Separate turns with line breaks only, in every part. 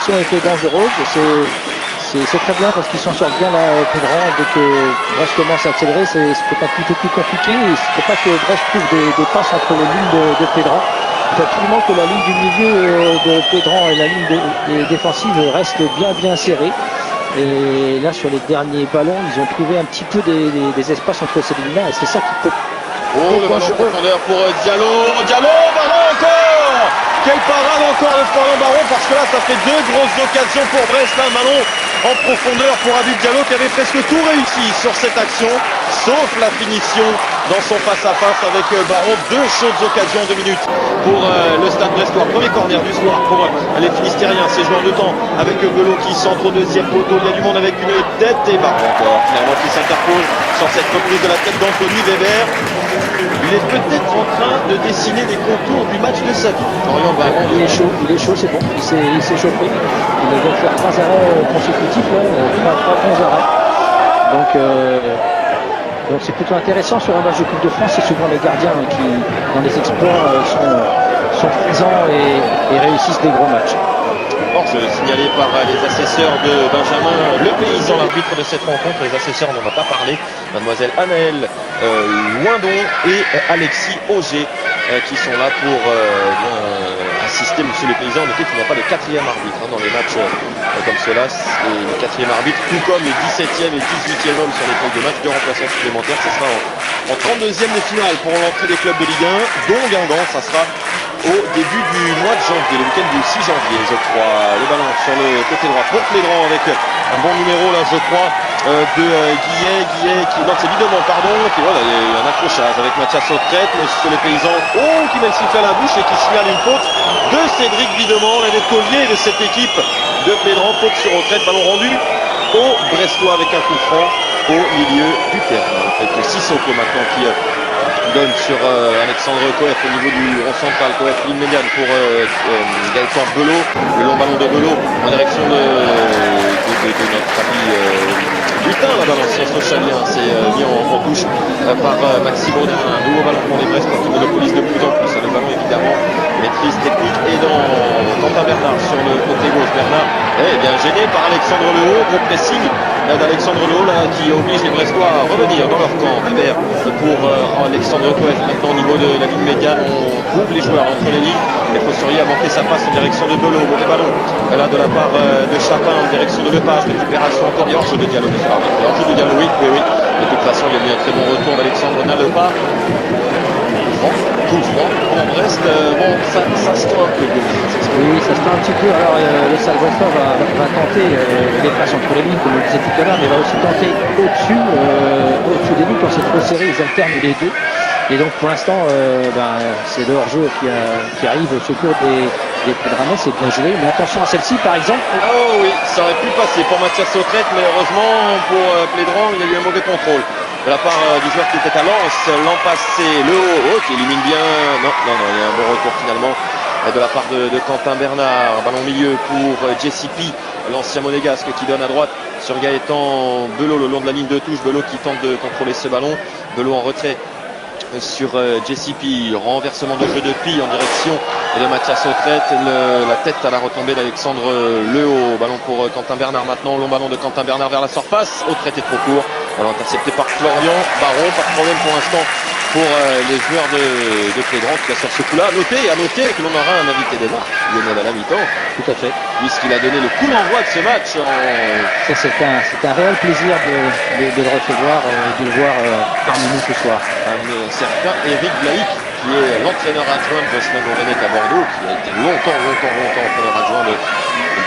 l'action était dangereuse. C'est très bien parce qu'ils s'en sortent bien là, Pédran. Dès que Brest commence à accélérer, c'est peut-être un petit peu plus compliqué. Il ne faut pas que Brest trouve des passes entre les lignes de Pédran. Il faut absolument que la ligne du milieu de Pédran et la ligne défensive reste bien serrée. Et là, sur les derniers ballons, ils ont trouvé un petit peu des espaces entre ces lignes-là. Et c'est ça qui peut...
Oh, le ballon en profondeur pour Diallo. Diallo, Baron encore. Quelle parade encore de Florian Baron, parce que là, ça fait deux grosses occasions pour Brest. Là, un ballon en profondeur pour Habib Diallo qui avait presque tout réussi sur cette action, sauf la finition dans son face-à-face avec Baron. Deux chaudes occasions en 2 minutes pour le Stade Brestois. Premier corner du soir pour les Finistériens. C'est joueur de temps avec Belot qui centre au deuxième poteau. Il y a du monde avec une tête et Baron encore finalement qui s'interpose sur cette reprise de la tête d'Anthony Weber. Il est peut-être en train de dessiner les contours du match de sa vie. Florian Baron,
il est chaud, c'est bon. Il s'est chauffé. Il va faire 3 arrêts consécutifs, là, 3 bons arrêts. Donc c'est plutôt intéressant sur un match de Coupe de France. C'est souvent les gardiens qui, dans les exploits, sont présents et réussissent des gros matchs.
Signalé par les assesseurs de Benjamin Le Paysan, l'arbitre de cette rencontre. Les assesseurs, on n'en a pas parlé, mademoiselle Anaëlle Loindon et Alexis Auger qui sont là pour assister monsieur Le Paysan. On note qu'il n'y a pas de 4e arbitre dans les matchs comme cela. Et le 4e arbitre, tout comme les 17e et 18e hommes sur les feuilles de match, 2 remplaçants supplémentaires. Ce sera en 32e de finale pour l'entrée des clubs de Ligue 1, dont Guingamp. Ça sera au début du mois de janvier, le week-end du 6 janvier, je crois. Le ballon sur le côté droit pour Pédran avec un bon numéro là, je crois, de Guillet qui lance ses bidements, pardon. Puis voilà, il y a eu un accrochage avec Mathias Sautrette, monsieur le paysan, qui met le sifflet à la bouche et qui signale une faute de Cédric Bidemont, l'un des tauliers de cette équipe de Pédran. Faute sur retraite, ballon rendu au Brestois avec un coup franc au milieu du terrain. Avec Sissoko maintenant qui donne sur Alexandre Coef au niveau du rond central. Coef ligne médiane pour Gaëtan Belot. Le long ballon de Belot en direction de notre ami Butin. La balance australien, c'est mis en touche par Maxime Audin. Un nouveau ballon pour les Brestois qui monopolise de plus en plus. Le ballon évidemment maîtrise technique et dans Quentin Bernard sur le côté gauche. Bernard est bien gêné par Alexandre Lehaut. Gros pressing d'Alexandre Lehaut là, qui oblige les Brestois à revenir dans leur camp. Weber pour Alexandre Coef. Maintenant au niveau de la ligne médiane, on trouve les joueurs entre les lignes. Et Fossurier a manqué sa passe en direction de Belot. Mauvais ballon là de la part de Chapin en direction de Lepage. Récupération encore. Il y a hors-jeu de Diallo. Hors-jeu de Diallo, oui. De toute façon, il y a eu un très bon retour d'Alexandre Nalepa. Tout franc en Brest. Ça se tend un peu.
Oui, ça se tend un petit peu. Alors le Stade Brestois va tenter les passes entre les lignes, comme on le disait tout à l'heure, mais va aussi tenter au-dessus des lignes. Quand c'est trop serré, ils alternent les deux. Et donc pour l'instant, c'est le hors-jeu qui arrive au secours des Pédranais. C'est bien joué. Mais attention à celle-ci, par exemple.
Oh oui, ça aurait pu passer pour Mathias Sautrette, mais heureusement pour Pédran, il y a eu un mauvais contrôle de la part du joueur qui était à Lens. L'an passé, le haut qui élimine bien. Non, il y a un bon retour finalement de la part de Quentin Bernard. Ballon milieu pour JCP, l'ancien monégasque qui donne à droite sur Gaëtan Belot le long de la ligne de touche. Belot qui tente de contrôler ce ballon. Belot en retrait sur JCP, renversement de jeu de Pi en direction de Mathias Sautrette, la tête à la retombée d'Alexandre Lehaut. Ballon pour Quentin Bernard maintenant, long ballon de Quentin Bernard vers la surface. Autrette est trop court, ballon intercepté par Florian Baron. Pas de problème pour l'instant pour les joueurs de Pédran qui sur ce coup-là. À noter que l'on aura un invité des marques, Lionel à la mi-temps.
Tout à fait.
Puisqu'il a donné le coup d'envoi de ce match.
C'est un réel plaisir de le recevoir et de le voir parmi nous ce soir.
Un certain Eric Blaïc, qui est l'entraîneur adjoint de Jocelyn Gourvenec à Bordeaux, qui a été longtemps entraîneur adjoint de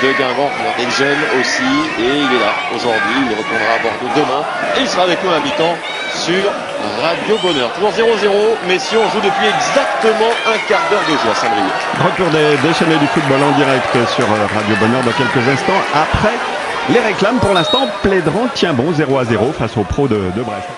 Guingamp, des jeunes aussi, et il est là aujourd'hui. Il retournera à Bordeaux demain et il sera avec nous à mi-temps sur Radio Bonheur. Toujours 0-0, mais si on joue depuis exactement un quart d'heure de jeu à Saint-Brieuc.
Retour des chaînes du football en direct sur Radio Bonheur dans quelques instants. Après les réclames, pour l'instant, Pédran tient bon 0-0 face aux pros de Brest.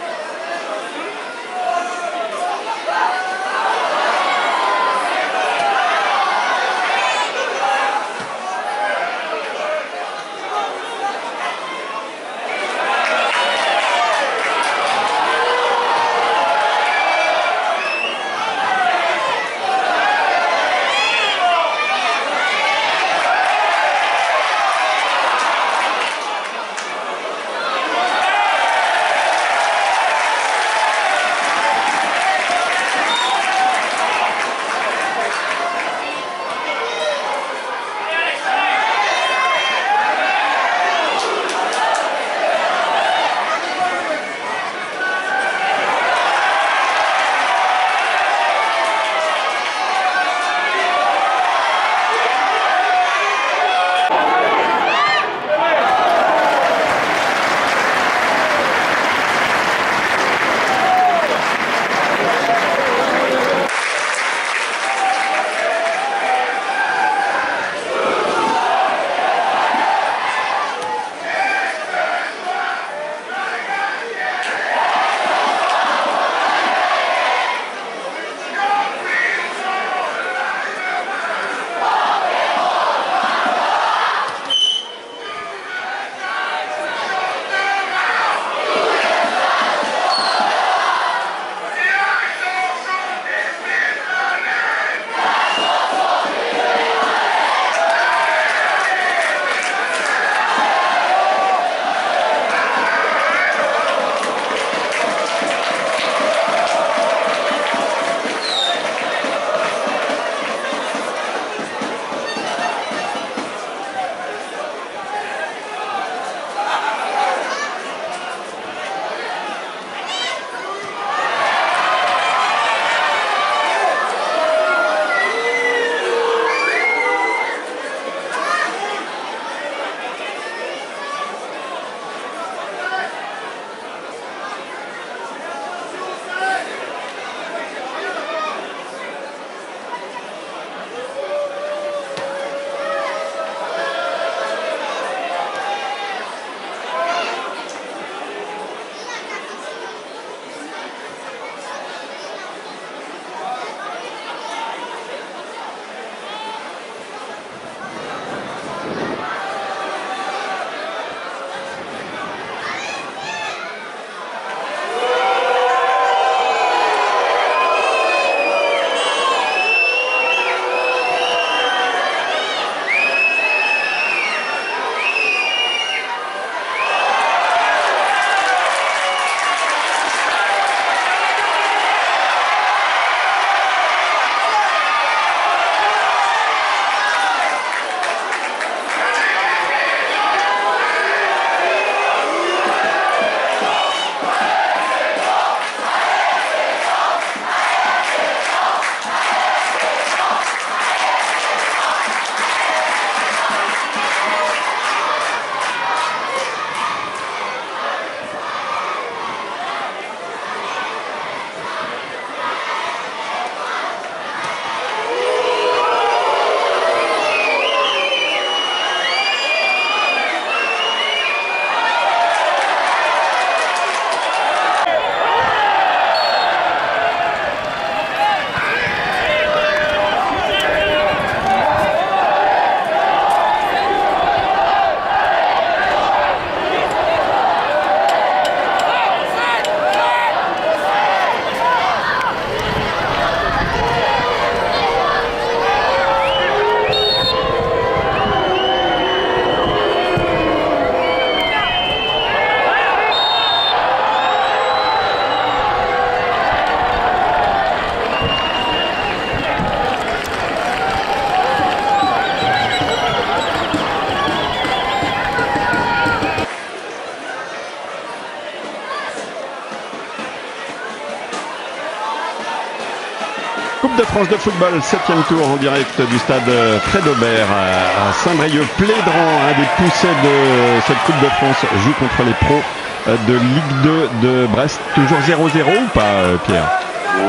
Coupe de France de football, 7e tour en direct du stade Fred Aubert à Saint-Brieuc-Plédran. Un des poussets de cette Coupe de France joue contre les pros de Ligue 2 de Brest. Toujours 0-0 ou pas, Pierre?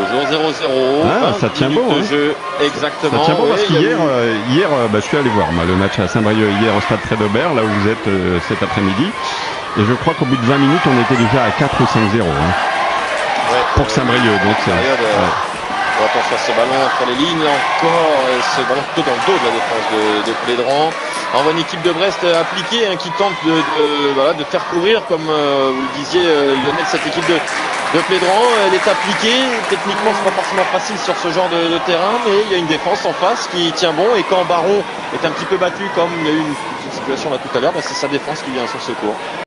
Toujours 0-0.
Ah, ça tient bon.
Hein. Jeu. Exactement.
Ça tient bon, parce
oui,
qu'hier, je suis allé voir le match à Saint-Brieuc hier au stade Fred Aubert, là où vous êtes cet après-midi. Et je crois qu'au bout de 20 minutes, on était déjà à 4 ou 5-0. Pour Saint-Brieuc. Donc c'est.
Attention à ce ballon entre les lignes encore, et ce ballon plutôt dans le dos de la défense de Plédran. On voit une équipe de Brest appliquée qui tente de faire courir, comme vous le disiez Lionel, cette équipe de Plédran. Elle est appliquée, techniquement c'est pas forcément facile sur ce genre de terrain, mais il y a une défense en face qui tient bon, et quand Baron est un petit peu battu, comme il y a eu une petite situation là tout à l'heure, c'est sa défense qui vient à son secours.